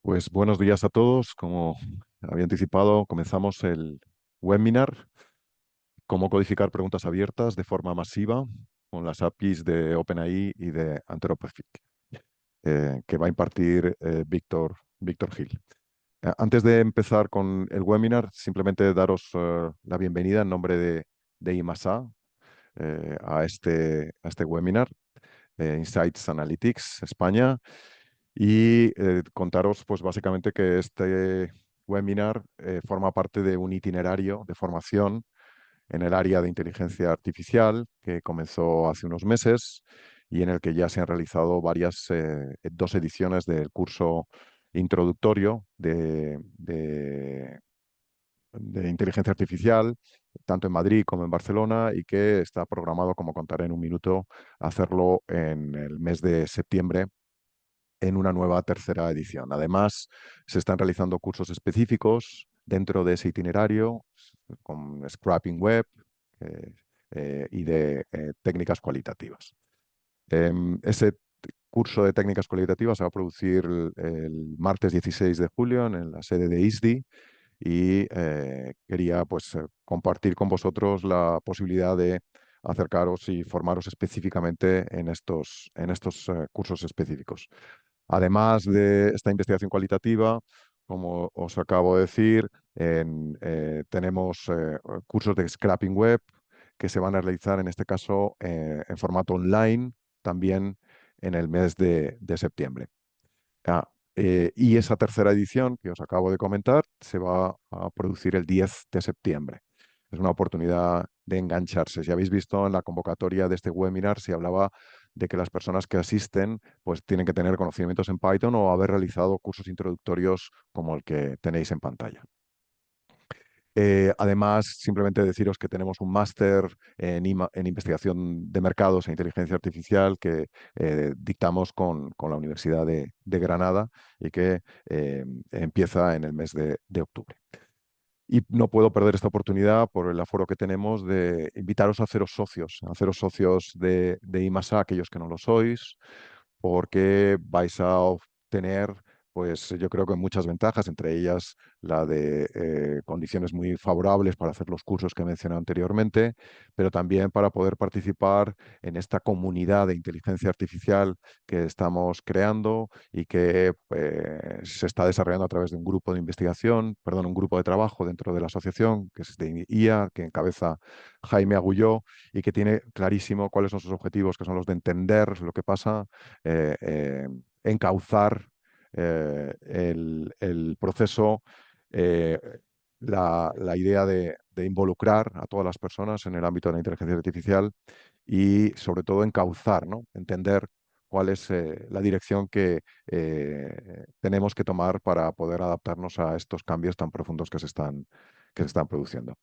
Pues buenos días a todos. Como había anticipado, comenzamos el webinar, cómo codificar preguntas abiertas de forma masiva con las APIs de OpenAI y de Anthropic, que va a impartir Víctor Gil. Antes de empezar con el webinar, simplemente daros la bienvenida en nombre de IMASA a este webinar, Insights Analytics España. Y contaros, pues básicamente que este webinar forma parte de un itinerario de formación en el área de inteligencia artificial que comenzó hace unos meses y en el que ya se han realizado dos ediciones del curso introductorio de inteligencia artificial, tanto en Madrid como en Barcelona, y que está programado, como contaré en un minuto, hacerlo en el mes de septiembre en una nueva tercera edición. Además, se están realizando cursos específicos dentro de ese itinerario con scrapping web eh, y de técnicas cualitativas. Ese curso de técnicas cualitativas se va a producir el martes 16 de julio en la sede de ISDI y quería pues compartir con vosotros la posibilidad de acercaros y formaros específicamente en estos cursos específicos. Además de esta investigación cualitativa, como os acabo de decir, tenemos cursos de scrapping web que se van a realizar en este caso en formato online también en el mes de septiembre. Y esa tercera edición que os acabo de comentar se va a producir el 10 de septiembre. Es una oportunidad de engancharse. Si habéis visto en la convocatoria de este webinar, se hablaba de que las personas que asisten pues tienen que tener conocimientos en Python o haber realizado cursos introductorios como el que tenéis en pantalla. Además, simplemente deciros que tenemos un máster en investigación de mercados e inteligencia artificial que dictamos con la Universidad de Granada y que empieza en el mes de octubre. Y no puedo perder esta oportunidad por el aforo que tenemos de invitaros a haceros socios de IMASA, aquellos que no lo sois, porque vais a obtener, pues yo creo que muchas ventajas, entre ellas la de condiciones muy favorables para hacer los cursos que he mencionado anteriormente, pero también para poder participar en esta comunidad de inteligencia artificial que estamos creando y que se está desarrollando a través de un grupo de investigación, perdón, un grupo de trabajo dentro de la asociación, que es de IA, que encabeza Jaime Agulló y que tiene clarísimo cuáles son sus objetivos, que son los de entender lo que pasa, eh, eh, encauzar el proceso, eh, la idea de involucrar a todas las personas en el ámbito de la inteligencia artificial y sobre todo encauzar, ¿no? Entender cuál es la dirección que tenemos que tomar para poder adaptarnos a estos cambios tan profundos que se están produciendo.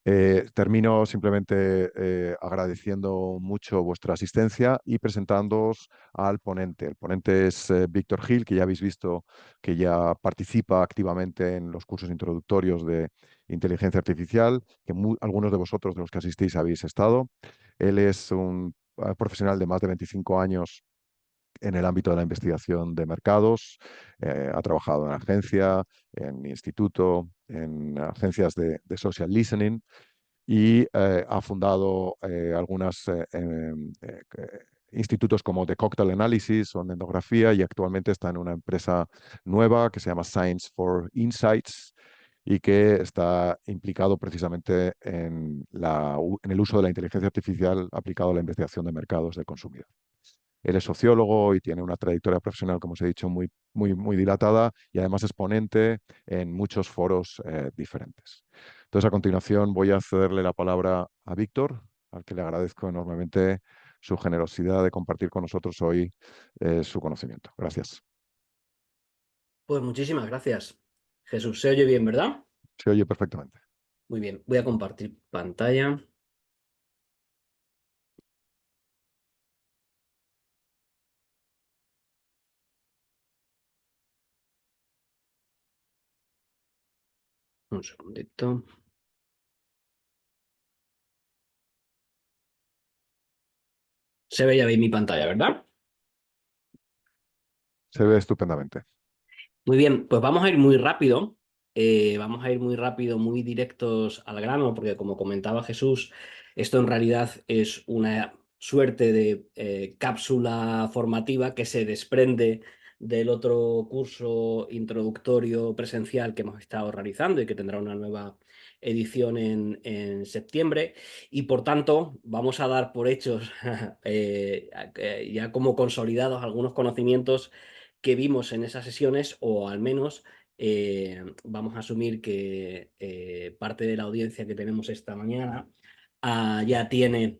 Termino simplemente agradeciendo mucho vuestra asistencia y presentándoos al ponente. El ponente es Víctor Gil, que ya habéis visto que ya participa activamente en los cursos introductorios de inteligencia artificial, que algunos de vosotros de los que asistís habéis estado. Él es un profesional de más de 25 años en el ámbito de la investigación de mercados. Ha trabajado en agencia, en instituto, en agencias de social listening y ha fundado algunos institutos como The Cocktail Analysis o en etnografía, y actualmente está en una empresa nueva que se llama Science for Insights y que está implicado precisamente en el uso de la inteligencia artificial aplicado a la investigación de mercados del consumidor. Él es sociólogo y tiene una trayectoria profesional, como os he dicho, muy, muy, muy dilatada, y además es ponente en muchos foros diferentes. Entonces, a continuación voy a cederle la palabra a Víctor, al que le agradezco enormemente su generosidad de compartir con nosotros hoy su conocimiento. Gracias. Pues muchísimas gracias. Jesús, se oye bien, ¿verdad? Se oye perfectamente. Muy bien, voy a compartir pantalla. Un segundito. Se veía bien mi pantalla, ¿verdad? Se ve estupendamente. Muy bien, pues vamos a ir muy rápido, vamos a ir muy rápido, muy directos al grano, porque como comentaba Jesús, esto en realidad es una suerte de cápsula formativa que se desprende del otro curso introductorio presencial que hemos estado realizando y que tendrá una nueva edición en septiembre. Y por tanto, vamos a dar por hechos, ya como consolidados, algunos conocimientos que vimos en esas sesiones, o al menos vamos a asumir que parte de la audiencia que tenemos esta mañana ya tiene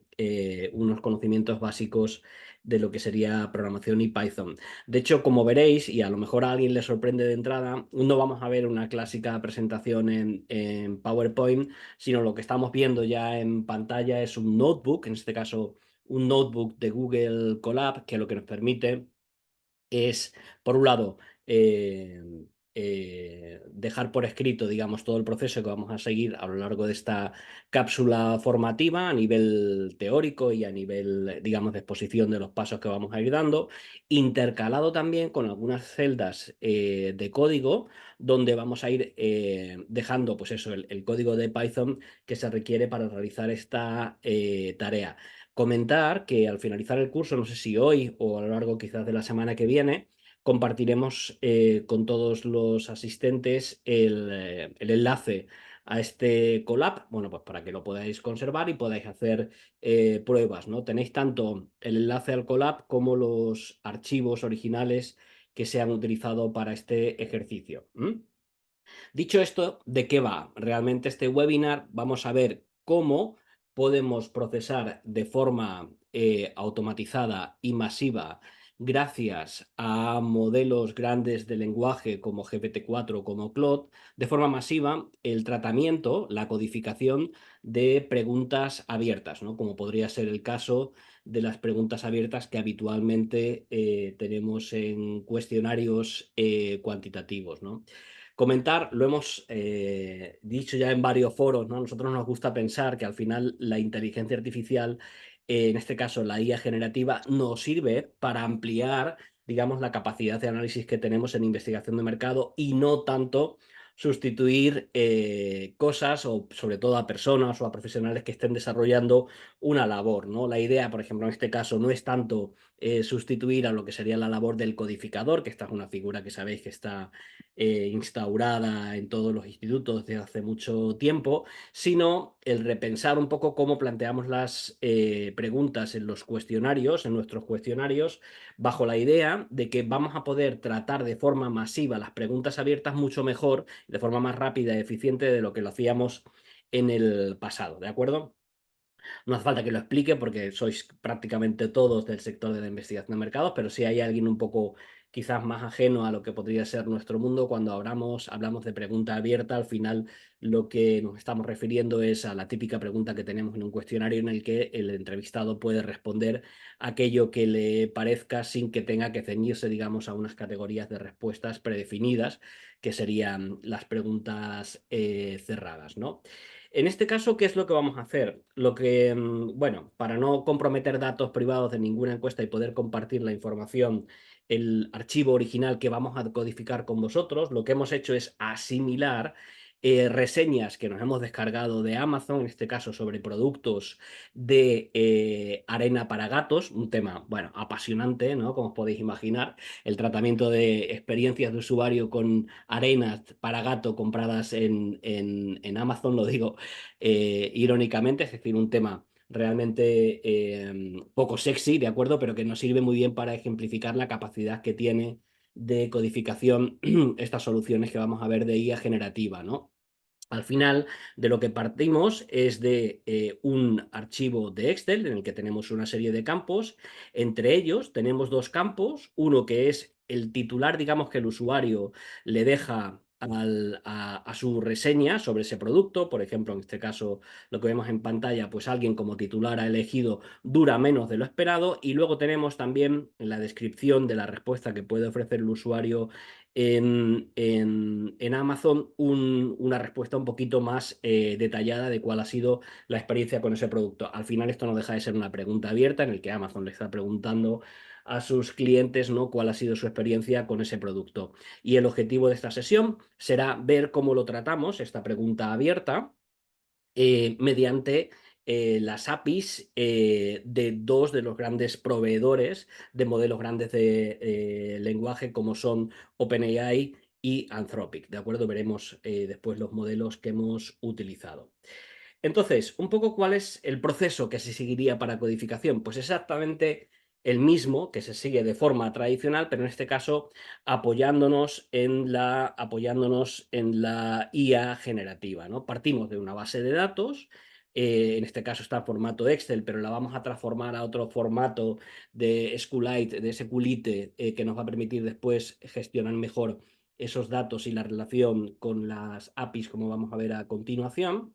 unos conocimientos básicos de lo que sería programación y Python. De hecho, como veréis, y a lo mejor a alguien le sorprende de entrada, no vamos a ver una clásica presentación en PowerPoint, sino lo que estamos viendo ya en pantalla es un notebook, en este caso un notebook de Google Colab, que lo que nos permite es, por un lado, eh, dejar por escrito, digamos, todo el proceso que vamos a seguir a lo largo de esta cápsula formativa a nivel teórico y a nivel, digamos, de exposición de los pasos que vamos a ir dando, intercalado también con algunas celdas de código donde vamos a ir dejando, pues eso, el código de Python que se requiere para realizar esta tarea. Comentar que al finalizar el curso, no sé si hoy o a lo largo quizás de la semana que viene, compartiremos con todos los asistentes el enlace a este Colab, bueno, pues para que lo podáis conservar y podáis hacer pruebas, ¿no? Tenéis tanto el enlace al Colab como los archivos originales que se han utilizado para este ejercicio. Dicho esto, ¿de qué va? Realmente este webinar vamos a ver cómo podemos procesar de forma automatizada y masiva, gracias a modelos grandes de lenguaje como GPT-4 o como Claude, de forma masiva el tratamiento, la codificación de preguntas abiertas, ¿no? Como podría ser el caso de las preguntas abiertas que habitualmente tenemos en cuestionarios cuantitativos, ¿no? Comentar, lo hemos dicho ya en varios foros, ¿no? A nosotros nos gusta pensar que al final la inteligencia artificial, en este caso la IA generativa, nos sirve para ampliar, digamos, la capacidad de análisis que tenemos en investigación de mercado y no tanto sustituir cosas o sobre todo a personas o a profesionales que estén desarrollando una labor, ¿no? La idea, por ejemplo, en este caso no es tanto sustituir a lo que sería la labor del codificador, que esta es una figura que sabéis que está instaurada en todos los institutos desde hace mucho tiempo, sino el repensar un poco cómo planteamos las preguntas en los cuestionarios, en nuestros cuestionarios, bajo la idea de que vamos a poder tratar de forma masiva las preguntas abiertas mucho mejor, de forma más rápida y eficiente de lo que lo hacíamos en el pasado, ¿de acuerdo? No hace falta que lo explique porque sois prácticamente todos del sector de la investigación de mercados, pero si hay alguien un poco quizás más ajeno a lo que podría ser nuestro mundo, cuando hablamos de pregunta abierta, al final lo que nos estamos refiriendo es a la típica pregunta que tenemos en un cuestionario en el que el entrevistado puede responder aquello que le parezca sin que tenga que ceñirse, digamos, a unas categorías de respuestas predefinidas, que serían las preguntas cerradas, ¿no? En este caso, ¿qué es lo que vamos a hacer? Bueno, para no comprometer datos privados de ninguna encuesta y poder compartir la información, el archivo original que vamos a codificar con vosotros, lo que hemos hecho es asimilar reseñas que nos hemos descargado de Amazon, en este caso sobre productos de arena para gatos, un tema, bueno, apasionante, ¿no? Como os podéis imaginar, el tratamiento de experiencias de usuario con arenas para gato compradas en Amazon, lo digo irónicamente, es decir, un tema realmente poco sexy, ¿de acuerdo? Pero que nos sirve muy bien para ejemplificar la capacidad que tiene de codificación estas soluciones que vamos a ver de IA generativa, ¿no? Al final, de lo que partimos es de un archivo de Excel en el que tenemos una serie de campos. Entre ellos tenemos dos campos, uno que es el titular, digamos, que el usuario le deja a su reseña sobre ese producto. Por ejemplo, en este caso, lo que vemos en pantalla, pues alguien como titular ha elegido dura menos de lo esperado. Y luego tenemos también en la descripción de la respuesta que puede ofrecer el usuario en Amazon una respuesta un poquito más detallada de cuál ha sido la experiencia con ese producto. Al final esto no deja de ser una pregunta abierta en el que Amazon le está preguntando a sus clientes, ¿no?, cuál ha sido su experiencia con ese producto. Y el objetivo de esta sesión será ver cómo lo tratamos, esta pregunta abierta, mediante las APIs de dos de los grandes proveedores de modelos grandes de lenguaje, como son OpenAI y Anthropic, ¿de acuerdo? Veremos después los modelos que hemos utilizado. Entonces, un poco cuál es el proceso que se seguiría para codificación. Pues exactamente el mismo que se sigue de forma tradicional, pero en este caso apoyándonos en la IA generativa, ¿no? Partimos de una base de datos, en este caso está en formato Excel, pero la vamos a transformar a otro formato de SQLite, de SQLite, que nos va a permitir después gestionar mejor esos datos y la relación con las APIs, como vamos a ver a continuación.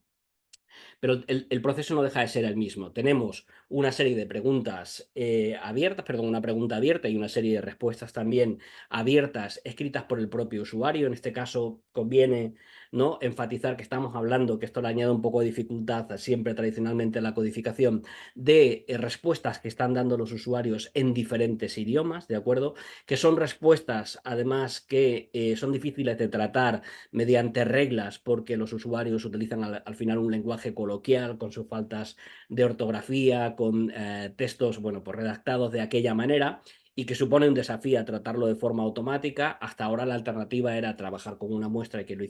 Pero el proceso no deja de ser el mismo. Tenemos una serie de preguntas abiertas, perdón, una pregunta abierta y una serie de respuestas también abiertas, escritas por el propio usuario. En este caso conviene, ¿no?, enfatizar que estamos hablando, que esto le añade un poco de dificultad siempre tradicionalmente a la codificación, de respuestas que están dando los usuarios en diferentes idiomas, ¿de acuerdo? Que son respuestas, además, que son difíciles de tratar mediante reglas, porque los usuarios utilizan al final un lenguaje coloquial, con sus faltas de ortografía, con textos, bueno, pues redactados de aquella manera, y que supone un desafío a tratarlo de forma automática. Hasta ahora la alternativa era trabajar con una muestra y que lo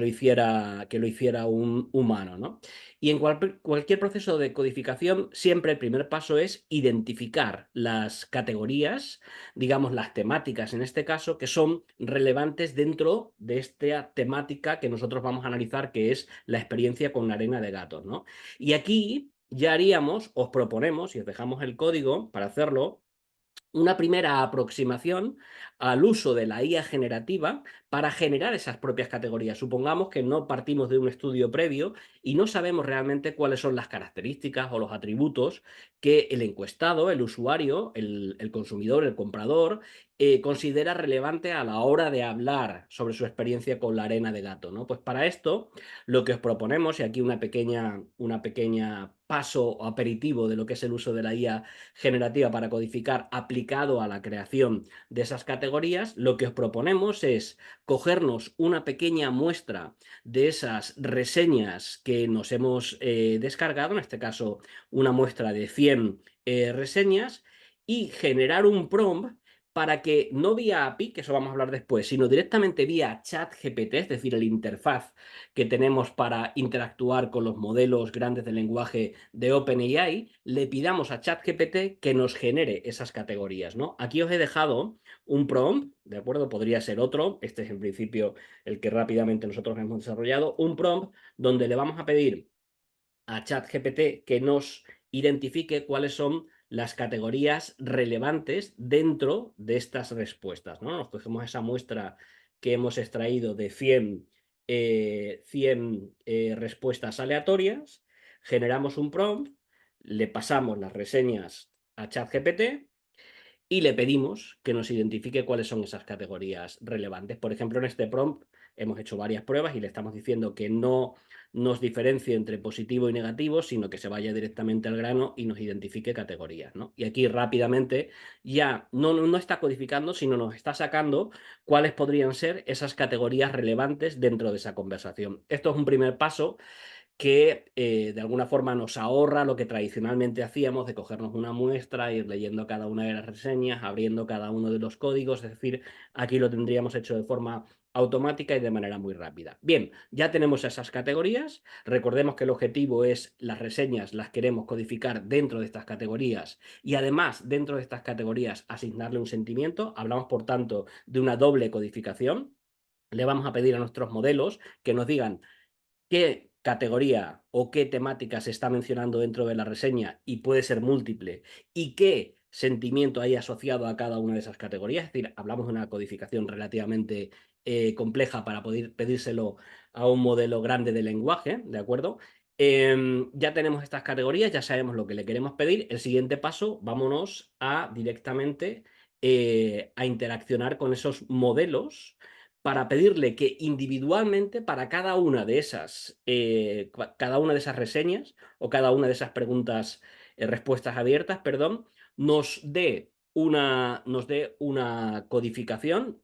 hiciera un humano, ¿no? Y en cualquier proceso de codificación, siempre el primer paso es identificar las categorías, digamos las temáticas en este caso, que son relevantes dentro de esta temática que nosotros vamos a analizar, que es la experiencia con arena de gatos, ¿no? Y aquí ya haríamos, os proponemos, y os dejamos el código para hacerlo, una primera aproximación al uso de la IA generativa para generar esas propias categorías. Supongamos que no partimos de un estudio previo y no sabemos realmente cuáles son las características o los atributos que el encuestado, el usuario, el consumidor, el comprador, considera relevante a la hora de hablar sobre su experiencia con la arena de gato, ¿no? Pues para esto lo que os proponemos, y aquí una pequeña paso o aperitivo de lo que es el uso de la IA generativa para codificar aplicado a la creación de esas categorías, lo que os proponemos es cogernos una pequeña muestra de esas reseñas que nos hemos descargado, en este caso una muestra de 100 reseñas, y generar un prompt para que no vía API, que eso vamos a hablar después, sino directamente vía ChatGPT, es decir, el interfaz que tenemos para interactuar con los modelos grandes de lenguaje de OpenAI, le pidamos a ChatGPT que nos genere esas categorías, ¿no? Aquí os he dejado un prompt, ¿de acuerdo? Podría ser otro, este es en principio el que rápidamente nosotros hemos desarrollado, un prompt donde le vamos a pedir a ChatGPT que nos identifique cuáles son las categorías relevantes dentro de estas respuestas, ¿no? Nos cogemos esa muestra que hemos extraído de 100 respuestas aleatorias, generamos un prompt, le pasamos las reseñas a ChatGPT y le pedimos que nos identifique cuáles son esas categorías relevantes. Por ejemplo, en este prompt hemos hecho varias pruebas y le estamos diciendo que no nos diferencie entre positivo y negativo, sino que se vaya directamente al grano y nos identifique categorías, ¿no? Y aquí rápidamente ya no está codificando, sino nos está sacando cuáles podrían ser esas categorías relevantes dentro de esa conversación. Esto es un primer paso que de alguna forma nos ahorra lo que tradicionalmente hacíamos de cogernos una muestra, ir leyendo cada una de las reseñas, abriendo cada uno de los códigos, es decir, aquí lo tendríamos hecho de forma automática y de manera muy rápida. Bien, ya tenemos esas categorías. Recordemos que el objetivo es las reseñas, las queremos codificar dentro de estas categorías y además dentro de estas categorías asignarle un sentimiento. Hablamos, por tanto, de una doble codificación. Le vamos a pedir a nuestros modelos que nos digan qué categoría o qué temática se está mencionando dentro de la reseña, y puede ser múltiple, y qué sentimiento hay asociado a cada una de esas categorías. Es decir, hablamos de una codificación relativamente compleja para poder pedírselo a un modelo grande de lenguaje, ¿de acuerdo? Ya tenemos estas categorías, ya sabemos lo que le queremos pedir. El siguiente paso, vámonos a directamente a interaccionar con esos modelos para pedirle que individualmente para cada una de esas reseñas o cada una de esas preguntas, respuestas abiertas, perdón, nos dé nos dé una codificación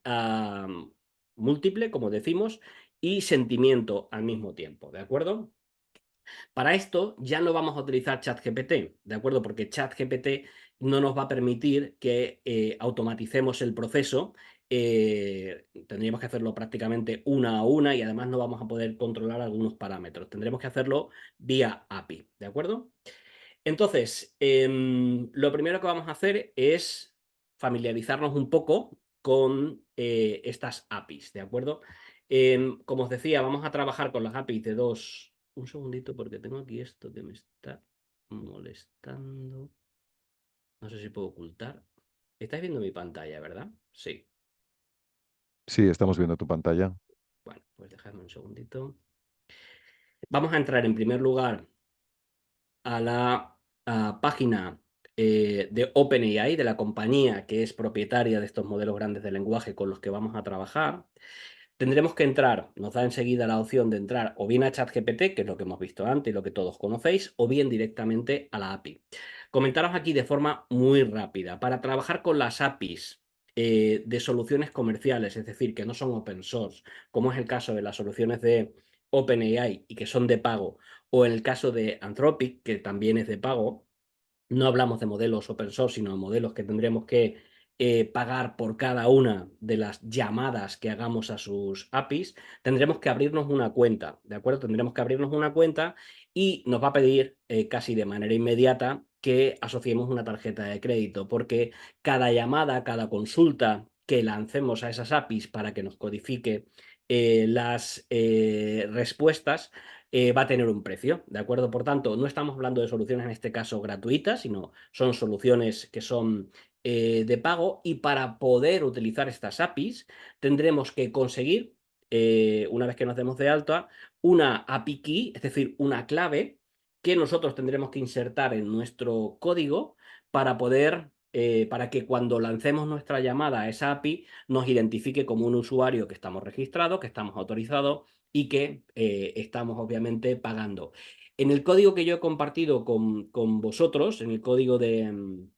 múltiple, como decimos, y sentimiento al mismo tiempo, ¿de acuerdo? Para esto ya no vamos a utilizar ChatGPT, ¿de acuerdo? Porque ChatGPT no nos va a permitir que automaticemos el proceso. Tendríamos que hacerlo prácticamente una a una y además no vamos a poder controlar algunos parámetros. Tendremos que hacerlo vía API, ¿de acuerdo? Entonces, lo primero que vamos a hacer es familiarizarnos un poco con estas APIs, ¿de acuerdo? Como os decía, vamos a trabajar con las APIs de dos... Un segundito porque tengo aquí esto que me está molestando. No sé si puedo ocultar. Estáis viendo mi pantalla, ¿verdad? Sí. Sí, estamos viendo tu pantalla. Bueno, pues dejadme un segundito. Vamos a entrar en primer lugar a la página de OpenAI, de la compañía que es propietaria de estos modelos grandes de lenguaje con los que vamos a trabajar. Tendremos que entrar, nos da enseguida la opción de entrar o bien a ChatGPT, que es lo que hemos visto antes y lo que todos conocéis, o bien directamente a la API. Comentaros aquí de forma muy rápida, para trabajar con las APIs de soluciones comerciales, es decir, que no son open source, como es el caso de las soluciones de OpenAI y que son de pago, o en el caso de Anthropic, que también es de pago, no hablamos de modelos open source, sino de modelos que tendremos que pagar por cada una de las llamadas que hagamos a sus APIs. Tendremos que abrirnos una cuenta, ¿de acuerdo? Tendremos que abrirnos una cuenta y nos va a pedir casi de manera inmediata que asociemos una tarjeta de crédito, porque cada llamada, cada consulta que lancemos a esas APIs para que nos codifique las respuestas, va a tener un precio, ¿de acuerdo? Por tanto, no estamos hablando de soluciones en este caso gratuitas, sino son soluciones que son de pago y para poder utilizar estas APIs tendremos que conseguir, una vez que nos demos de alta, una API key, es decir, una clave que nosotros tendremos que insertar en nuestro código para poder... para que cuando lancemos nuestra llamada a esa API nos identifique como un usuario que estamos registrados, que estamos autorizados y que estamos obviamente pagando. En el código que yo he compartido con vosotros, en el código de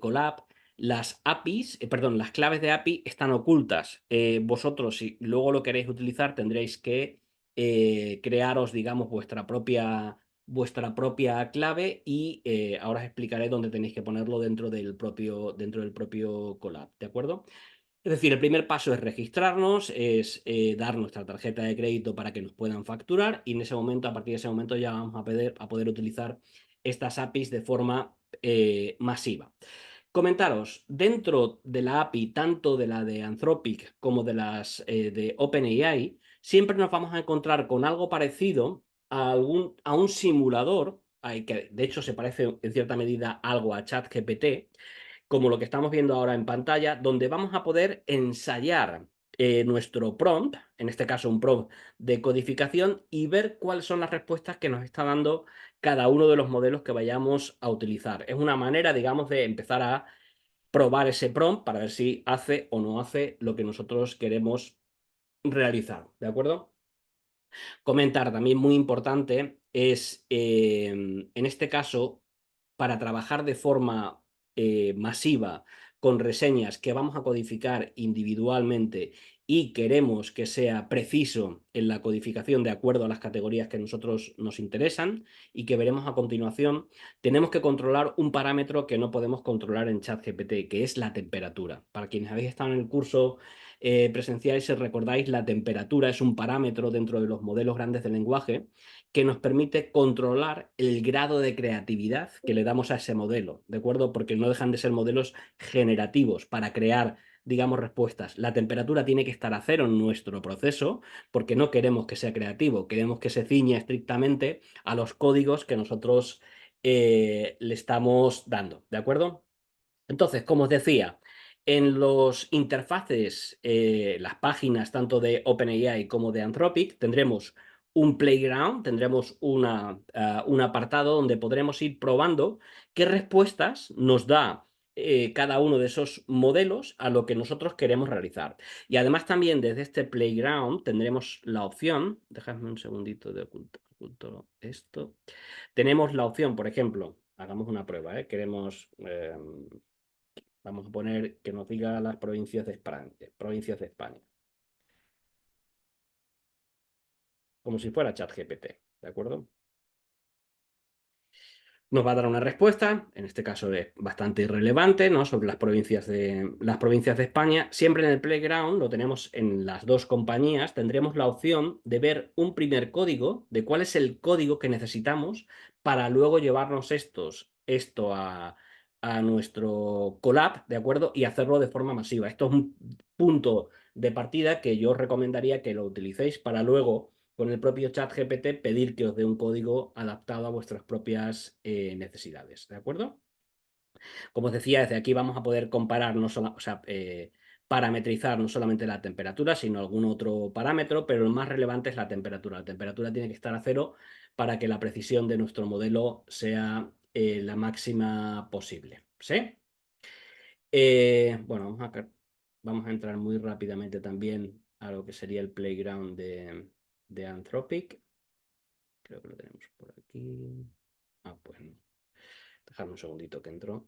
Colab, las APIs, perdón, las claves de API están ocultas. Vosotros, si luego lo queréis utilizar, tendréis que crearos, digamos, vuestra propia clave y ahora os explicaré dónde tenéis que ponerlo dentro del propio Colab, ¿de acuerdo? Es decir, el primer paso es registrarnos, es dar nuestra tarjeta de crédito para que nos puedan facturar y en ese momento, a partir de ese momento, ya vamos a poder utilizar estas APIs de forma masiva. Comentaros, dentro de la API, tanto de la de Anthropic como de las de OpenAI, siempre nos vamos a encontrar con algo parecido a un simulador, que de hecho se parece en cierta medida algo a ChatGPT, como lo que estamos viendo ahora en pantalla, donde vamos a poder ensayar nuestro prompt, en este caso un prompt de codificación, y ver cuáles son las respuestas que nos está dando cada uno de los modelos que vayamos a utilizar. Es una manera, digamos, de empezar a probar ese prompt para ver si hace o no hace lo que nosotros queremos realizar, ¿de acuerdo? Comentar también muy importante es, en este caso, para trabajar de forma masiva con reseñas que vamos a codificar individualmente y queremos que sea preciso en la codificación de acuerdo a las categorías que a nosotros nos interesan y que veremos a continuación, tenemos que controlar un parámetro que no podemos controlar en ChatGPT, que es la temperatura. Para quienes habéis estado en el curso presencial, si recordáis, la temperatura es un parámetro dentro de los modelos grandes de lenguaje que nos permite controlar el grado de creatividad que le damos a ese modelo, ¿de acuerdo? Porque no dejan de ser modelos generativos para crear, digamos, respuestas. La temperatura tiene que estar a cero en nuestro proceso porque no queremos que sea creativo, queremos que se ciña estrictamente a los códigos que nosotros le estamos dando, ¿de acuerdo? Entonces, como os decía, en los interfaces, las páginas tanto de OpenAI como de Anthropic, tendremos un playground, tendremos un apartado donde podremos ir probando qué respuestas nos da cada uno de esos modelos a lo que nosotros queremos realizar. Y además también desde este playground tendremos la opción, dejadme un segundito de oculto esto, tenemos la opción, por ejemplo, hagamos una prueba, ¿eh? Vamos a poner que nos diga las provincias de España. Como si fuera ChatGPT, ¿de acuerdo? Nos va a dar una respuesta, en este caso es bastante irrelevante, ¿no? Sobre las provincias de España. Siempre en el Playground, lo tenemos en las dos compañías, tendremos la opción de ver un primer código, de cuál es el código que necesitamos para luego llevarnos esto a nuestro collab, ¿de acuerdo? Y hacerlo de forma masiva. Esto es un punto de partida que yo os recomendaría que lo utilicéis para luego con el propio ChatGPT pedir que os dé un código adaptado a vuestras propias necesidades, ¿de acuerdo? Como os decía, desde aquí vamos a poder comparar, parametrizar no solamente la temperatura, sino algún otro parámetro, pero el más relevante es la temperatura. La temperatura tiene que estar a cero para que la precisión de nuestro modelo sea la máxima posible, ¿sí? Bueno, vamos a entrar muy rápidamente también a lo que sería el playground de Anthropic. Creo que lo tenemos por aquí. Ah, pues no. Dejadme un segundito que entró.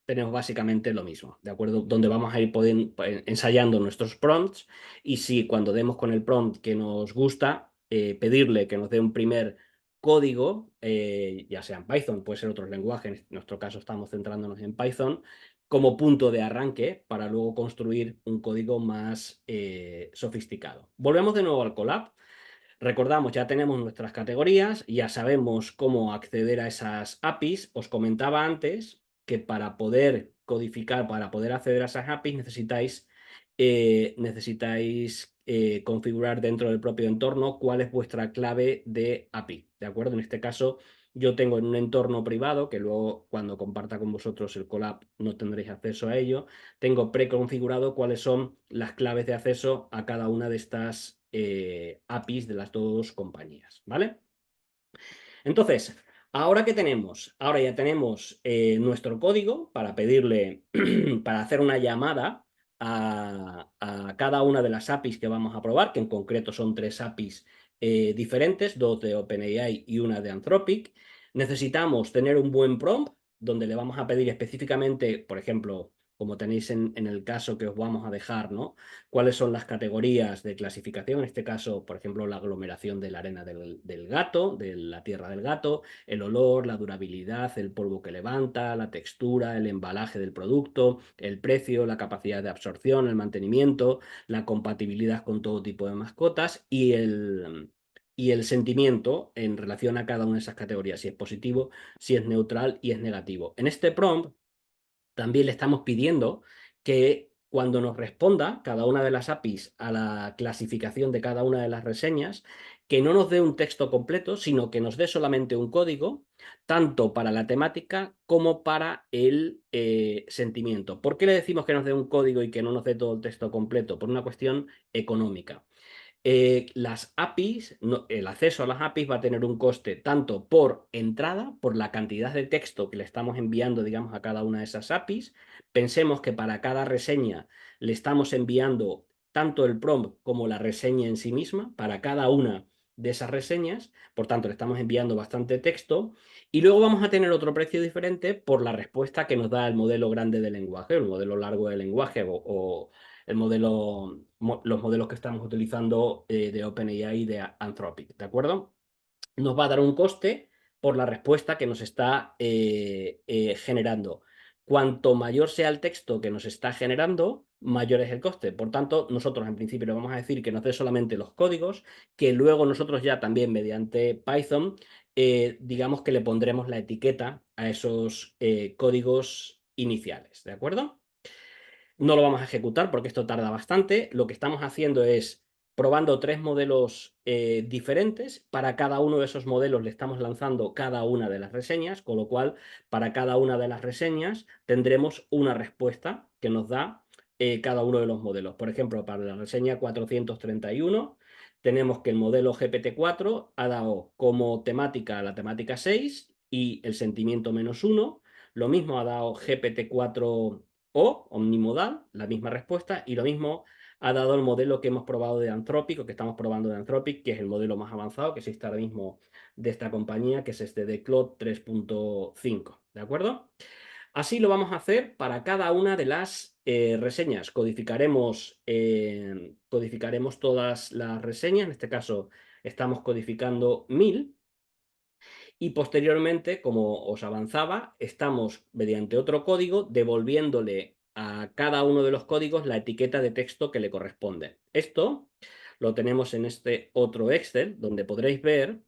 Tenemos básicamente lo mismo, ¿de acuerdo? Donde vamos a ir ensayando nuestros prompts y si cuando demos con el prompt que nos gusta, pedirle que nos dé un primer código, ya sea en Python, puede ser otros lenguajes, en nuestro caso estamos centrándonos en Python, como punto de arranque para luego construir un código más sofisticado. Volvemos de nuevo al Colab. Recordamos, ya tenemos nuestras categorías, ya sabemos cómo acceder a esas APIs. Os comentaba antes que para poder codificar, para poder acceder a esas APIs, necesitáis configurar dentro del propio entorno cuál es vuestra clave de API. ¿De acuerdo? En este caso, yo tengo en un entorno privado, que luego cuando comparta con vosotros el Colab no tendréis acceso a ello, tengo preconfigurado cuáles son las claves de acceso a cada una de estas APIs de las dos compañías, ¿vale? Entonces, ahora que tenemos, ahora ya tenemos nuestro código para pedirle, para hacer una llamada a cada una de las APIs que vamos a probar, que en concreto son tres APIs diferentes, dos de OpenAI y una de Anthropic. Necesitamos tener un buen prompt donde le vamos a pedir específicamente, por ejemplo, como tenéis en el caso que os vamos a dejar, ¿no? Cuáles son las categorías de clasificación, en este caso, por ejemplo, la aglomeración de la arena del gato, de la tierra del gato, el olor, la durabilidad, el polvo que levanta, la textura, el embalaje del producto, el precio, la capacidad de absorción, el mantenimiento, la compatibilidad con todo tipo de mascotas y el sentimiento en relación a cada una de esas categorías, si es positivo, si es neutral y es negativo. En este prompt también le estamos pidiendo que cuando nos responda cada una de las APIs a la clasificación de cada una de las reseñas, que no nos dé un texto completo, sino que nos dé solamente un código, tanto para la temática como para el sentimiento. ¿Por qué le decimos que nos dé un código y que no nos dé todo el texto completo? Por una cuestión económica. Las APIs, el acceso a las APIs va a tener un coste tanto por entrada, por la cantidad de texto que le estamos enviando, digamos, a cada una de esas APIs. Pensemos que para cada reseña le estamos enviando tanto el prompt como la reseña en sí misma, para cada una de esas reseñas. Por tanto, le estamos enviando bastante texto. Y luego vamos a tener otro precio diferente por la respuesta que nos da el modelo grande de lenguaje, el modelo largo de lenguaje o los modelos que estamos utilizando de OpenAI y de Anthropic, ¿de acuerdo? Nos va a dar un coste por la respuesta que nos está generando. Cuanto mayor sea el texto que nos está generando, mayor es el coste. Por tanto, nosotros en principio le vamos a decir que nos dé solamente los códigos, que luego nosotros ya también mediante Python, digamos que le pondremos la etiqueta a esos códigos iniciales, ¿de acuerdo? No lo vamos a ejecutar porque esto tarda bastante. Lo que estamos haciendo es probando tres modelos diferentes. Para cada uno de esos modelos le estamos lanzando cada una de las reseñas, con lo cual para cada una de las reseñas tendremos una respuesta que nos da cada uno de los modelos. Por ejemplo, para la reseña 431 tenemos que el modelo GPT-4 ha dado como temática la temática 6 y el sentimiento -1. Lo mismo ha dado GPT-4 o omnimodal, la misma respuesta, y lo mismo ha dado el modelo que hemos probado de Anthropic, o que estamos probando de Anthropic, que es el modelo más avanzado que existe ahora mismo de esta compañía, que es este de Claude 3.5, ¿de acuerdo? Así lo vamos a hacer para cada una de las reseñas. Codificaremos todas las reseñas, en este caso estamos codificando 1000. Y posteriormente, como os avanzaba, estamos mediante otro código devolviéndole a cada uno de los códigos la etiqueta de texto que le corresponde. Esto lo tenemos en este otro Excel, donde podréis ver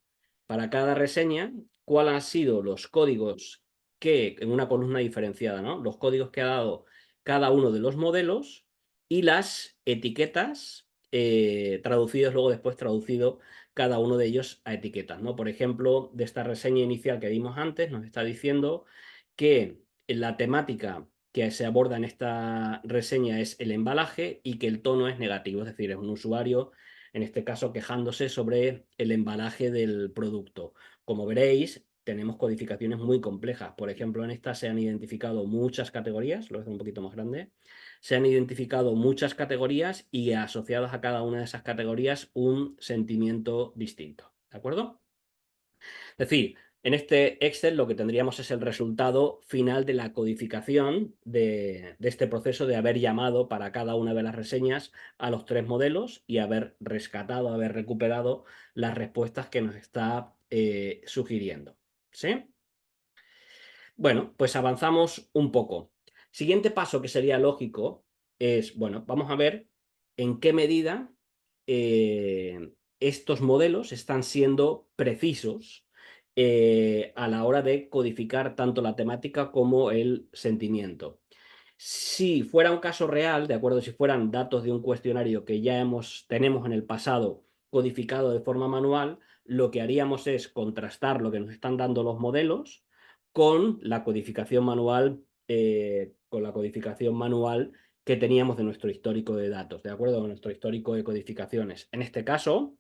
para cada reseña cuáles han sido los códigos que, en una columna diferenciada, ¿no? Los códigos que ha dado cada uno de los modelos y las etiquetas traducidos, luego después traducido cada uno de ellos a etiquetas, ¿no? Por ejemplo, de esta reseña inicial que vimos antes, nos está diciendo que la temática que se aborda en esta reseña es el embalaje y que el tono es negativo, es decir, es un usuario, en este caso, quejándose sobre el embalaje del producto. Como veréis, tenemos codificaciones muy complejas. Por ejemplo, en esta se han identificado muchas categorías, lo voy a hacer un poquito más grande. Se han identificado muchas categorías y asociadas a cada una de esas categorías un sentimiento distinto. ¿De acuerdo? Es decir, en este Excel lo que tendríamos es el resultado final de la codificación de este proceso de haber llamado para cada una de las reseñas a los tres modelos y haber rescatado, haber recuperado las respuestas que nos está sugiriendo. ¿Sí? Bueno, pues avanzamos un poco. Siguiente paso que sería lógico es, bueno, vamos a ver en qué medida estos modelos están siendo precisos a la hora de codificar tanto la temática como el sentimiento. Si fuera un caso real, de acuerdo, si fueran datos de un cuestionario que ya tenemos en el pasado codificado de forma manual, lo que haríamos es contrastar lo que nos están dando los modelos con la codificación manual, que teníamos de nuestro histórico de datos, ¿de acuerdo? De nuestro histórico de codificaciones. En este caso,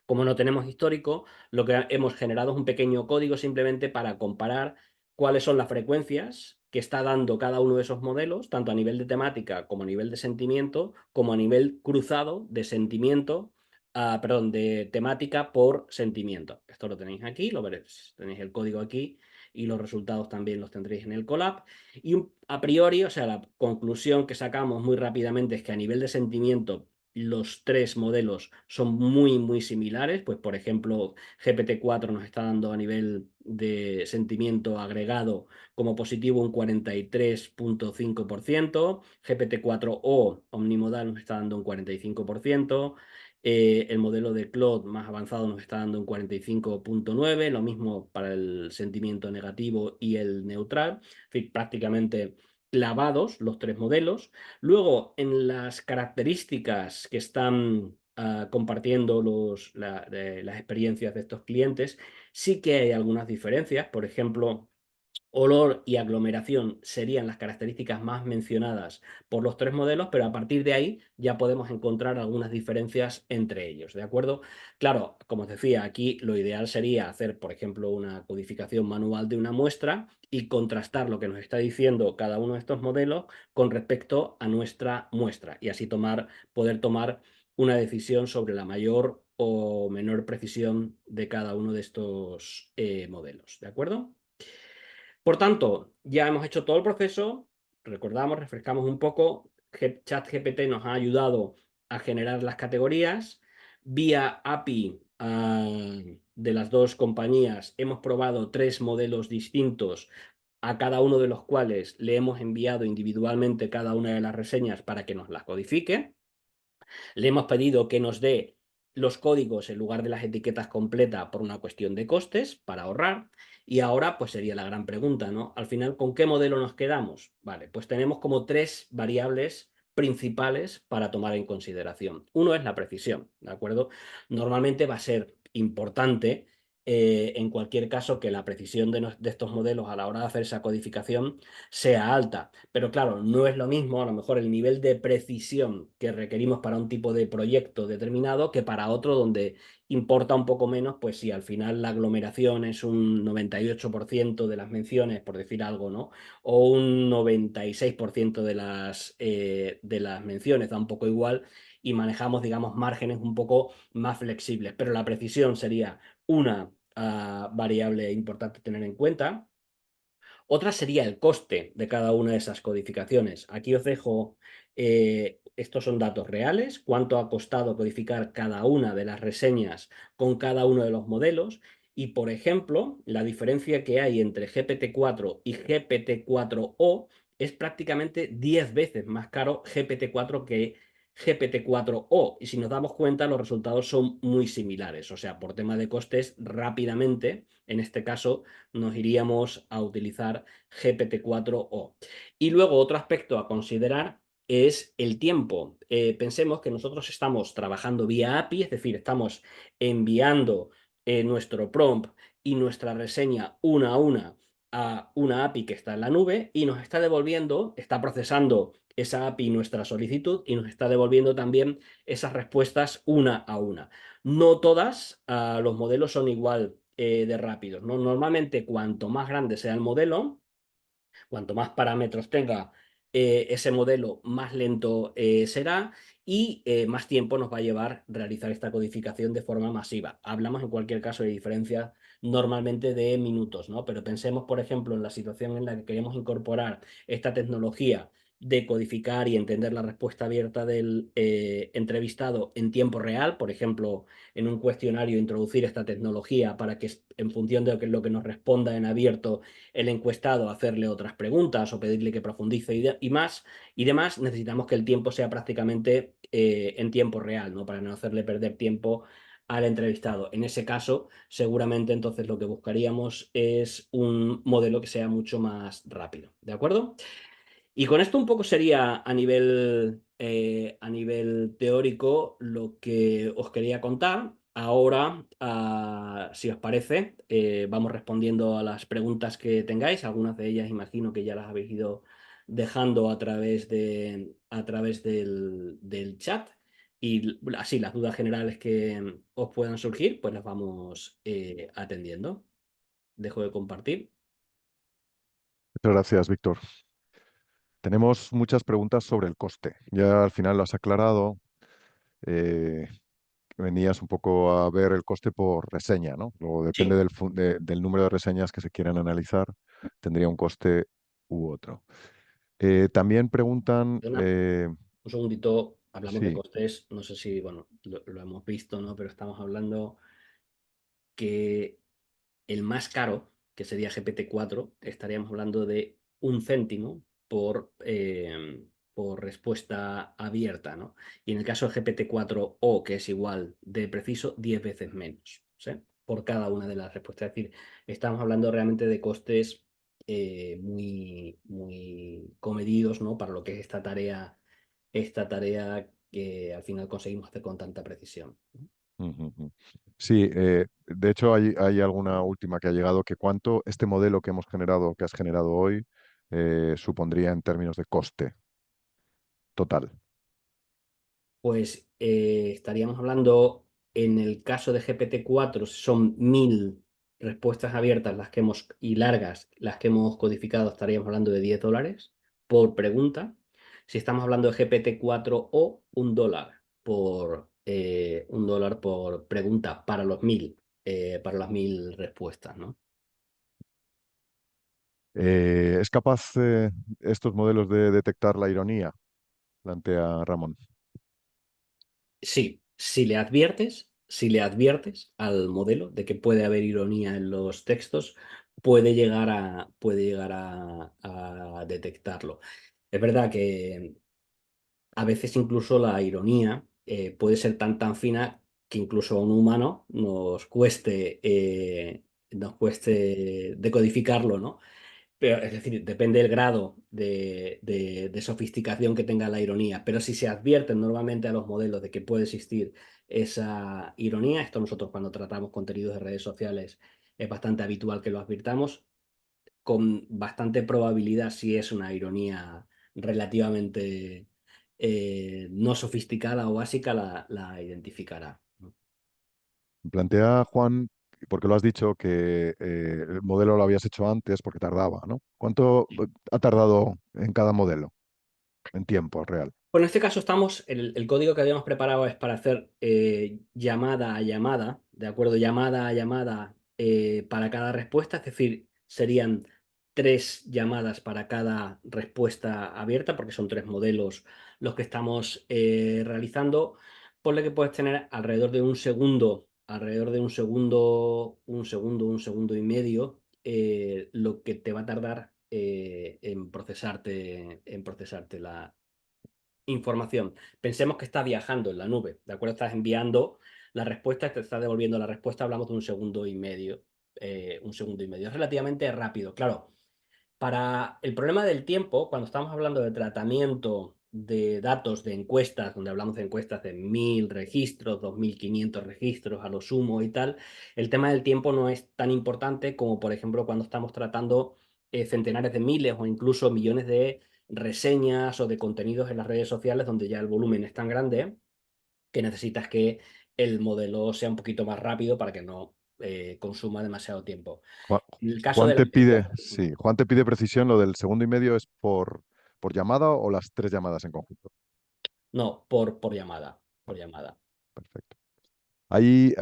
como no tenemos histórico, lo que hemos generado es un pequeño código simplemente para comparar cuáles son las frecuencias que está dando cada uno de esos modelos, tanto a nivel de temática como a nivel de sentimiento, como a nivel cruzado de sentimiento, perdón, de temática por sentimiento. Esto lo tenéis aquí, lo veréis, tenéis el código aquí y los resultados también los tendréis en el Colab. Y a priori, o sea, la conclusión que sacamos muy rápidamente es que a nivel de sentimiento los tres modelos son muy, muy similares. Pues, por ejemplo, GPT-4 nos está dando a nivel de sentimiento agregado como positivo un 43.5%, GPT-4o omnimodal nos está dando un 45%, el modelo de Claude más avanzado nos está dando un 45.9%, lo mismo para el sentimiento negativo y el neutral, en fin, prácticamente clavados los tres modelos. Luego, en las características que están compartiendo las experiencias de estos clientes, sí que hay algunas diferencias. Por ejemplo, olor y aglomeración serían las características más mencionadas por los tres modelos, pero a partir de ahí ya podemos encontrar algunas diferencias entre ellos, ¿de acuerdo? Claro, como os decía, aquí lo ideal sería hacer, por ejemplo, una codificación manual de una muestra y contrastar lo que nos está diciendo cada uno de estos modelos con respecto a nuestra muestra y así poder tomar una decisión sobre la mayor o menor precisión de cada uno de estos modelos, ¿de acuerdo? Por tanto, ya hemos hecho todo el proceso, recordamos, refrescamos un poco, ChatGPT nos ha ayudado a generar las categorías, vía API de las dos compañías hemos probado tres modelos distintos a cada uno de los cuales le hemos enviado individualmente cada una de las reseñas para que nos las codifique. Le hemos pedido que nos dé los códigos en lugar de las etiquetas completas por una cuestión de costes para ahorrar. Y ahora pues sería la gran pregunta, ¿no? Al final, ¿con qué modelo nos quedamos? Vale, pues tenemos como tres variables principales para tomar en consideración. Uno es la precisión, ¿de acuerdo? Normalmente va a ser importante en cualquier caso, que la precisión de estos modelos a la hora de hacer esa codificación sea alta. Pero claro, no es lo mismo a lo mejor el nivel de precisión que requerimos para un tipo de proyecto determinado que para otro donde importa un poco menos, pues si al final la aglomeración es un 98% de las menciones, por decir algo, ¿no? O un 96% de las menciones, da un poco igual, y manejamos, digamos, márgenes un poco más flexibles. Pero la precisión sería una variable importante a tener en cuenta. Otra sería el coste de cada una de esas codificaciones. Aquí os dejo, estos son datos reales, cuánto ha costado codificar cada una de las reseñas con cada uno de los modelos. Y, por ejemplo, la diferencia que hay entre GPT-4 y GPT-4o es prácticamente 10 veces más caro GPT-4 que GPT-4o. Y si nos damos cuenta, los resultados son muy similares. O sea, por tema de costes, rápidamente, en este caso, nos iríamos a utilizar GPT-4o. Y luego otro aspecto a considerar es el tiempo. Pensemos que nosotros estamos trabajando vía API, es decir, estamos enviando nuestro prompt y nuestra reseña una a una API que está en la nube y nos está devolviendo, está procesando esa API nuestra solicitud y nos está devolviendo también esas respuestas una a una. No todas los modelos son igual de rápidos, ¿no? Normalmente, cuanto más grande sea el modelo, cuanto más parámetros tenga ese modelo, más lento será y más tiempo nos va a llevar realizar esta codificación de forma masiva. Hablamos en cualquier caso de diferencias normalmente de minutos, ¿no? Pero pensemos, por ejemplo, en la situación en la que queremos incorporar esta tecnología de codificar y entender la respuesta abierta del entrevistado en tiempo real, por ejemplo, en un cuestionario introducir esta tecnología para que en función de lo que nos responda en abierto el encuestado, hacerle otras preguntas o pedirle que profundice y más y demás, necesitamos que el tiempo sea prácticamente en tiempo real, ¿no? Para no hacerle perder tiempo al entrevistado. En ese caso, seguramente entonces lo que buscaríamos es un modelo que sea mucho más rápido, ¿de acuerdo? Y con esto un poco sería a nivel teórico lo que os quería contar. Ahora, si os parece, vamos respondiendo a las preguntas que tengáis. Algunas de ellas imagino que ya las habéis ido dejando a través del chat. Y así las dudas generales que os puedan surgir, pues las vamos atendiendo. Dejo de compartir. Muchas gracias, Víctor. Tenemos muchas preguntas sobre el coste. Ya al final lo has aclarado. eh, Venías un poco a ver el coste por reseña, ¿no? Luego depende Sí. del número de reseñas que se quieran analizar, tendría un coste u otro. También preguntan, Un segundito, hablamos de sí, costes, no sé si, bueno, lo hemos visto, ¿no? Pero estamos hablando que el más caro, que sería GPT-4, estaríamos hablando de 1 céntimo por respuesta abierta, ¿no? Y en el caso de GPT-4o, que es igual de preciso, 10 veces menos, ¿sí? Por cada una de las respuestas. Es decir, estamos hablando realmente de costes muy, muy comedidos, ¿no? Para lo que es esta tarea que al final conseguimos hacer con tanta precisión. ujú, ujú. Sí, de hecho hay alguna última que ha llegado, que cuánto este modelo que hemos generado, que has generado hoy, supondría en términos de coste total. Pues estaríamos hablando, en el caso de GPT-4, son 1000 respuestas abiertas y largas las que hemos codificado, estaríamos hablando de $10 por pregunta. Si estamos hablando de GPT-4o, $1 por pregunta para las 1000 respuestas, ¿no? ¿Es capaz estos modelos de detectar la ironía? Plantea Ramón. Sí, si le adviertes al modelo de que puede haber ironía en los textos, puede llegar a detectarlo. Es verdad que a veces incluso la ironía puede ser tan fina que incluso a un humano nos cueste decodificarlo, ¿no? Pero, es decir, depende del grado de sofisticación que tenga la ironía. Pero si se advierten normalmente a los modelos de que puede existir esa ironía, esto nosotros cuando tratamos contenidos de redes sociales es bastante habitual que lo advirtamos, con bastante probabilidad si es una ironía relativamente no sofisticada o básica, la identificará. Plantea, Juan, porque lo has dicho, que el modelo lo habías hecho antes porque tardaba, ¿no? ¿Cuánto ha tardado en cada modelo, en tiempo real? Bueno, en este caso estamos, el código que habíamos preparado es para hacer llamada a llamada, ¿de acuerdo? Llamada a llamada para cada respuesta, es decir, serían 3 llamadas para cada respuesta abierta, porque son 3 modelos los que estamos realizando. Ponle que puedes tener alrededor de un segundo y medio, lo que te va a tardar en procesarte información. Pensemos que está viajando en la nube, ¿de acuerdo? Estás enviando la respuesta, te está devolviendo la respuesta, hablamos de un segundo y medio. Un segundo y medio. Es relativamente rápido. Claro, para el problema del tiempo, cuando estamos hablando de tratamiento de datos de encuestas, donde hablamos de encuestas de 1.000 registros, 2.500 registros a lo sumo y tal, el tema del tiempo no es tan importante como, por ejemplo, cuando estamos tratando centenares de miles o incluso millones de reseñas o de contenidos en las redes sociales, donde ya el volumen es tan grande que necesitas que el modelo sea un poquito más rápido para que no consuma demasiado tiempo. Juan, En el caso Juan de la te pide, inteligencia, sí, Juan te pide precisión, lo del segundo y medio es por llamada o las tres llamadas en conjunto. no, por llamada, por Vale, llamada. perfecto. Hay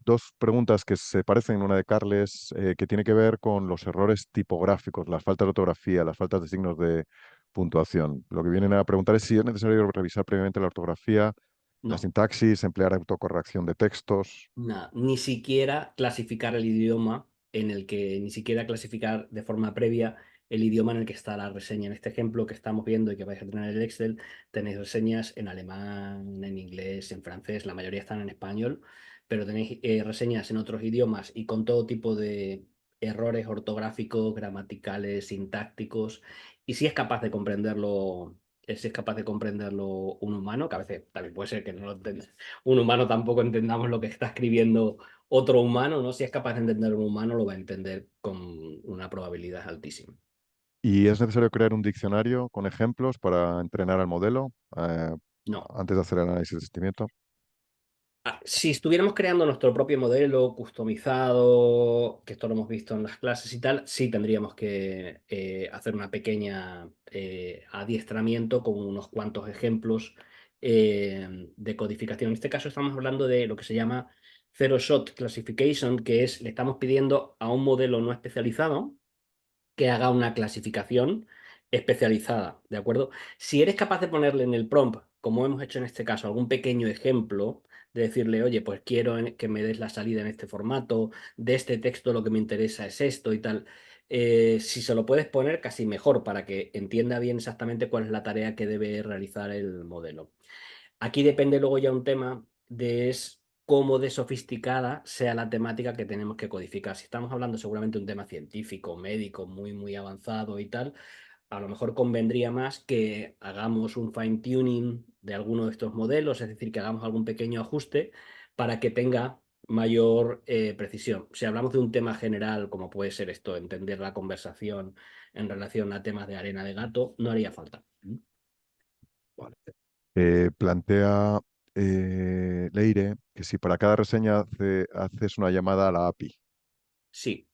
dos preguntas que se parecen, una de Carles, que tiene que ver con los errores tipográficos, las faltas de ortografía, las faltas de signos de puntuación. Lo que vienen a preguntar es si es necesario revisar previamente la ortografía, la No, sintaxis, emplear autocorrección de textos. nada, ni siquiera clasificar el idioma en el que, ni siquiera clasificar de forma previa el idioma en el que está la reseña. En este ejemplo que estamos viendo y que vais a tener en el Excel, tenéis reseñas en alemán, en inglés, en francés, la mayoría están en español, pero tenéis reseñas en otros idiomas y con todo tipo de errores ortográficos, gramaticales, sintácticos, y si es capaz de comprenderlo. Si es capaz de comprenderlo un humano, que a veces también puede ser que no lo entienda un humano tampoco entendamos lo que está escribiendo otro humano, ¿no? Si es capaz de entender un humano, lo va a entender con una probabilidad altísima. ¿Y es necesario crear un diccionario con ejemplos para entrenar al modelo No. antes de hacer el análisis de sentimiento? Si estuviéramos creando nuestro propio modelo customizado, que esto lo hemos visto en las clases y tal, sí tendríamos que hacer una pequeña adiestramiento con unos cuantos ejemplos de codificación. En este caso estamos hablando de lo que se llama Zero Shot Classification, que es, le estamos pidiendo a un modelo no especializado que haga una clasificación especializada, ¿de acuerdo? Si eres capaz de ponerle en el prompt, como hemos hecho en este caso, algún pequeño ejemplo, de decirle, oye, pues quiero que me des la salida en este formato, de este texto lo que me interesa es esto y tal, si se lo puedes poner, casi mejor para que entienda bien exactamente cuál es la tarea que debe realizar el modelo. Aquí depende luego ya un tema de cómo de sofisticada sea la temática que tenemos que codificar. Si estamos hablando seguramente de un tema científico, médico, muy, muy avanzado y tal, a lo mejor convendría más que hagamos un fine tuning de alguno de estos modelos, es decir, que hagamos algún pequeño ajuste para que tenga mayor precisión. Si hablamos de un tema general, como puede ser esto, entender la conversación en relación a temas de arena de gato, no haría falta. Vale. Plantea Leire que si para cada reseña haces una llamada a la API. Sí,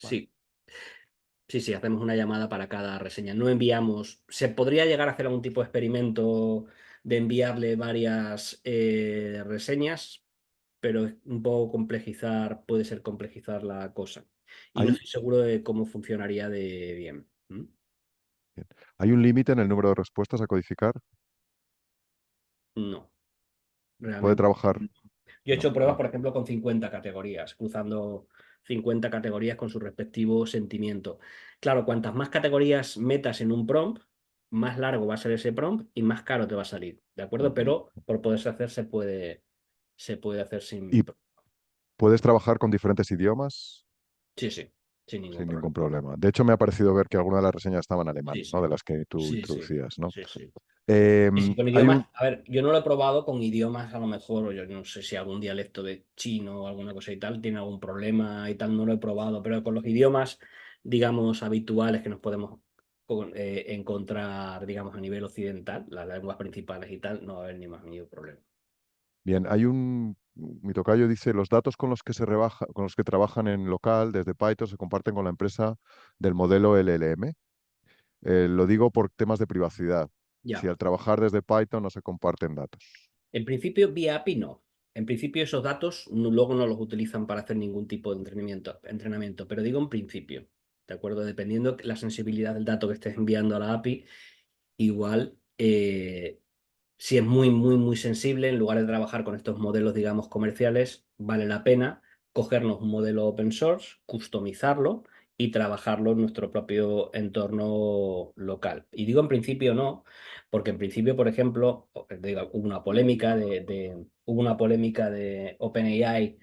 Vale. sí. Sí, sí, hacemos una llamada para cada reseña. No enviamos. Se podría llegar a hacer algún tipo de experimento de enviarle varias reseñas, pero es un poco complejizar, puede ser complejizar la cosa. Y no ¿Hay, estoy seguro de cómo funcionaría de bien. ¿Mm? ¿Hay un límite en el número de respuestas a codificar? No, ¿Puede realmente. trabajar? Yo he No, hecho pruebas, vale. por ejemplo, con 50 categorías, cruzando 50 categorías con su respectivo sentimiento. Claro, cuantas más categorías metas en un prompt, más largo va a ser ese prompt y más caro te va a salir, ¿de acuerdo? Ujú. Pero por poderse hacer se puede hacer ¿Y sin... puedes trabajar con diferentes idiomas? Sí, sí. sin ningún sin ningún problema. problema. De hecho, me ha parecido ver que alguna de las reseñas estaba en alemán, Sí, ¿no? De sí, las que tú sí, sí, introducías, ¿no? sí, sí. Y si con Hay idiomas, un, a ver, yo no lo he probado con idiomas a lo mejor, o yo no sé si algún dialecto de chino o alguna cosa y tal tiene algún problema y tal, no lo he probado, pero con los idiomas, digamos, habituales que nos podemos encontrar, digamos, a nivel occidental, las lenguas principales y tal, no va a haber ni más ni un problema. bien, mi tocayo dice, los datos con los que con los que trabajan en local desde Python se comparten con la empresa del modelo LLM. Lo digo por temas de privacidad. Si Ya. al trabajar desde Python no se comparten datos. En principio, vía API no. En principio, esos datos luego no los utilizan para hacer ningún tipo de entrenamiento, pero digo en principio, ¿de acuerdo? Dependiendo la sensibilidad del dato que estés enviando a la API, igual, si es muy, muy, muy sensible, en lugar de trabajar con estos modelos, digamos, comerciales, vale la pena cogernos un modelo open source, customizarlo y trabajarlo en nuestro propio entorno local. Y digo en principio no, porque en principio, por ejemplo, hubo una polémica de OpenAI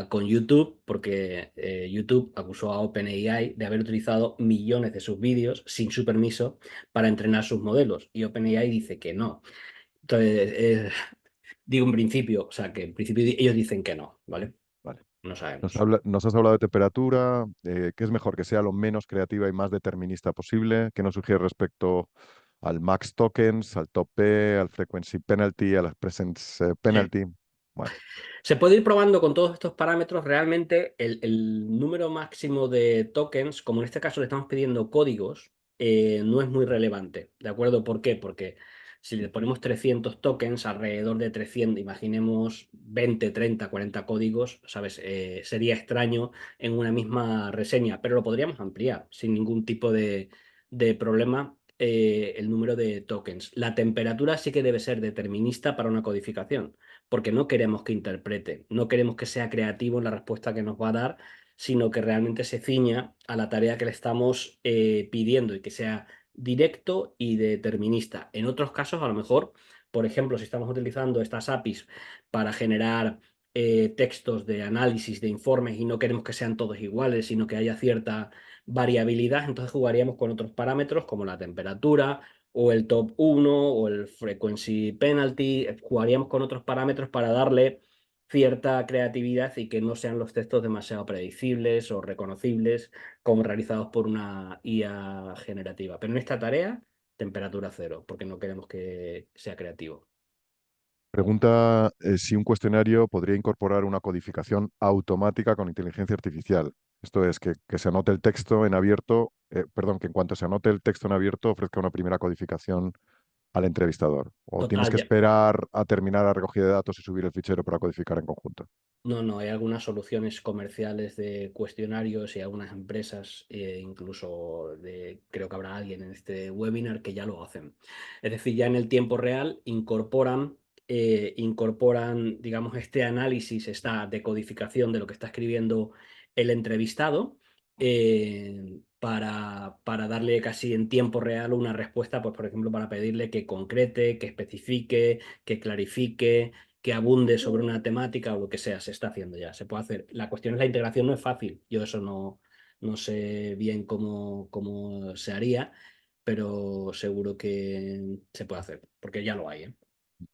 con YouTube, porque YouTube acusó a OpenAI de haber utilizado millones de sus vídeos sin su permiso para entrenar sus modelos. Y OpenAI dice que no. Entonces, digo en principio, o sea, que en principio ellos dicen que no, ¿vale? Vale. No sabemos. Nos has hablado de temperatura, ¿qué es mejor? Que sea lo menos creativa y más determinista posible. ¿Qué nos sugiere respecto al max tokens, al top P, al frequency penalty, a las presence Sí. penalty? Bueno, Se puede ir probando con todos estos parámetros. Realmente el número máximo de tokens, como en este caso le estamos pidiendo códigos, no es muy relevante. ¿De acuerdo? ¿Por qué? Porque si le ponemos 300 tokens, alrededor de 300, imaginemos 20, 30, 40 códigos, ¿sabes? Sería extraño en una misma reseña, pero lo podríamos ampliar sin ningún tipo de problema. El número de tokens. La temperatura sí que debe ser determinista para una codificación porque no queremos que interprete, no queremos que sea creativo en la respuesta que nos va a dar, sino que realmente se ciña a la tarea que le estamos pidiendo y que sea directo y determinista. En otros casos, a lo mejor, por ejemplo, si estamos utilizando estas APIs para generar textos de análisis de informes y no queremos que sean todos iguales, sino que haya cierta variabilidad, entonces jugaríamos con otros parámetros como la temperatura o el top 1 o el frequency penalty. Jugaríamos con otros parámetros para darle cierta creatividad y que no sean los textos demasiado predecibles o reconocibles como realizados por una IA generativa. Pero en esta tarea, temperatura cero, porque no queremos que sea creativo. pregunta si un cuestionario podría incorporar una codificación automática con inteligencia artificial. Esto es que se anote el texto en abierto, perdón, que en cuanto se anote el texto en abierto ofrezca una primera codificación al entrevistador. O tienes Total, que ya. esperar a terminar la recogida de datos y subir el fichero para codificar en conjunto. No, no, hay algunas soluciones comerciales de cuestionarios y algunas empresas, incluso creo que habrá alguien en este webinar que ya lo hacen. Es decir, ya en el tiempo real incorporan, digamos, este análisis, esta decodificación de lo que está escribiendo el entrevistado, para darle casi en tiempo real una respuesta, pues por ejemplo, para pedirle que concrete, que especifique, que clarifique, que abunde sobre una temática o lo que sea, se está haciendo ya, se puede hacer. La cuestión es la integración, no es fácil, yo eso no sé bien cómo se haría, pero seguro que se puede hacer, porque ya lo hay, ¿eh?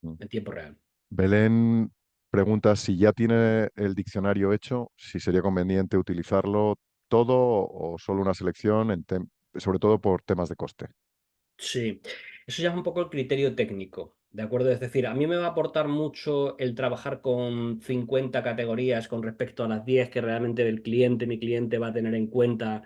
Ujú. En tiempo real. Belén pregunta si ya tiene el diccionario hecho, si sería conveniente utilizarlo todo o solo una selección, sobre todo por temas de coste. Sí, eso ya es un poco el criterio técnico, ¿de acuerdo? Es decir, a mí me va a aportar mucho el trabajar con 50 categorías con respecto a las 10 que realmente mi cliente va a tener en cuenta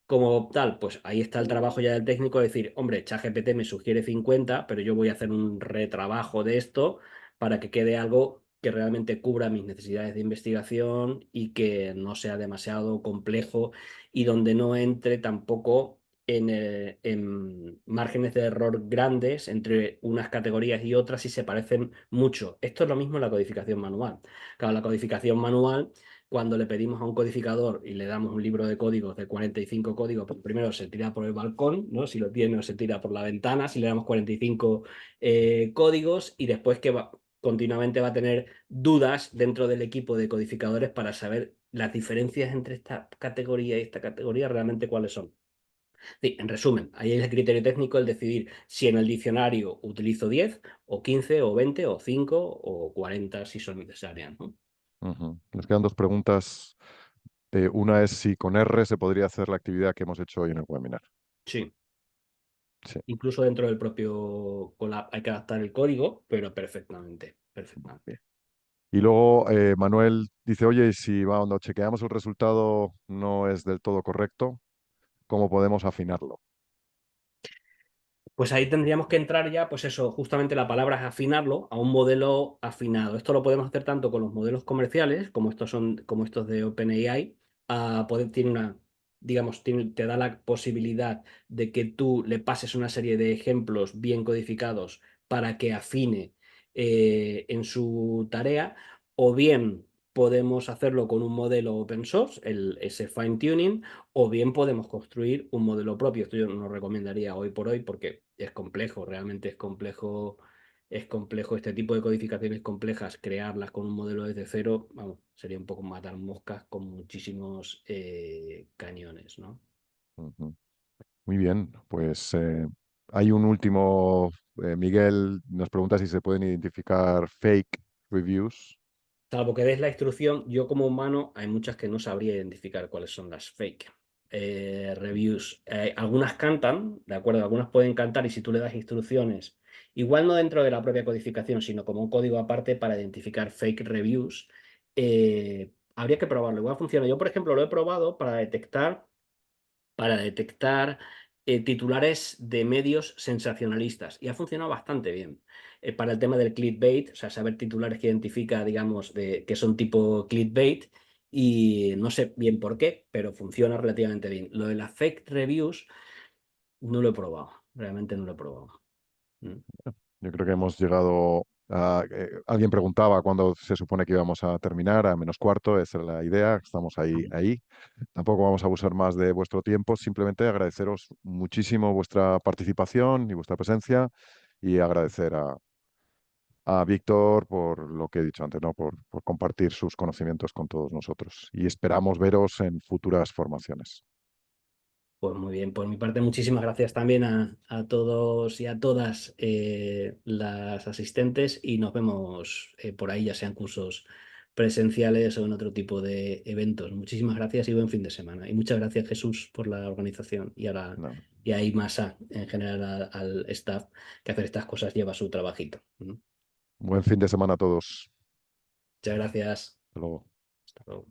como tal. Pues ahí está el trabajo ya del técnico, de decir, hombre, ChatGPT me sugiere 50, pero yo voy a hacer un retrabajo de esto para que quede algo que realmente cubra mis necesidades de investigación y que no sea demasiado complejo y donde no entre tampoco en márgenes de error grandes entre unas categorías y otras y se parecen mucho. Esto es lo mismo en la codificación manual. Claro, la codificación manual, cuando le pedimos a un codificador y le damos un libro de códigos de 45 códigos, pues primero se tira por el balcón, ¿no? Si lo tiene, o se tira por la ventana, si le damos 45 códigos y después continuamente va a tener dudas dentro del equipo de codificadores para saber las diferencias entre esta categoría y esta categoría realmente cuáles son. Sí, en resumen, ahí es el criterio técnico el decidir si en el diccionario utilizo 10 o 15 o 20 o 5 o 40 si son necesarias, ¿no? Ujú. Nos quedan dos preguntas. Una es si con R se podría hacer la actividad que hemos hecho hoy en el webinar. Sí, Sí. incluso dentro del propio Colab hay que adaptar el código, pero perfectamente, perfectamente. Y luego Manuel dice, oye, y si cuando chequeamos el resultado no es del todo correcto, ¿cómo podemos afinarlo? Pues ahí tendríamos que entrar ya, pues eso, justamente la palabra es afinarlo a un modelo afinado. Esto lo podemos hacer tanto con los modelos comerciales, como estos son, como estos de OpenAI, tiene una, digamos, te da la posibilidad de que tú le pases una serie de ejemplos bien codificados para que afine en su tarea, o bien podemos hacerlo con un modelo open source, ese fine tuning, o bien podemos construir un modelo propio. Esto yo no lo recomendaría hoy por hoy porque es complejo, realmente es complejo este tipo de codificaciones complejas, crearlas con un modelo desde cero, vamos, sería un poco matar moscas con muchísimos cañones, ¿no? Ujú. Muy bien, pues hay un último, Miguel nos pregunta si se pueden identificar fake reviews. Salvo que des la instrucción, yo como humano hay muchas que no sabría identificar cuáles son las fake reviews. Algunas cantan, ¿de acuerdo? Algunas pueden cantar y si tú le das instrucciones, igual no dentro de la propia codificación, sino como un código aparte para identificar fake reviews, habría que probarlo. Igual funciona. Yo, por ejemplo, lo he probado para detectar titulares de medios sensacionalistas y ha funcionado bastante bien. Para el tema del clickbait, o sea, saber titulares que identifica, digamos, que son tipo clickbait y no sé bien por qué, pero funciona relativamente bien. Lo de las fake reviews no lo he probado, realmente no lo he probado. Mm. Yo creo que hemos llegado a... alguien preguntaba cuándo se supone que íbamos a terminar, a menos cuarto, esa es la idea, estamos ahí. Tampoco vamos a abusar más de vuestro tiempo, simplemente agradeceros muchísimo vuestra participación y vuestra presencia y agradecer a Víctor por lo que he dicho antes, ¿no? Por compartir sus conocimientos con todos nosotros. Y esperamos veros en futuras formaciones. Pues muy bien, por mi parte, muchísimas gracias también a todos y a todas las asistentes y nos vemos por ahí, ya sean cursos presenciales o en otro tipo de eventos. Muchísimas gracias y buen fin de semana. Y muchas gracias, Jesús, por la organización No. y a IMASA en general al staff que hacer estas cosas lleva su trabajito. ¿No? Buen fin de semana a todos. Muchas gracias. Hasta luego. Hasta luego.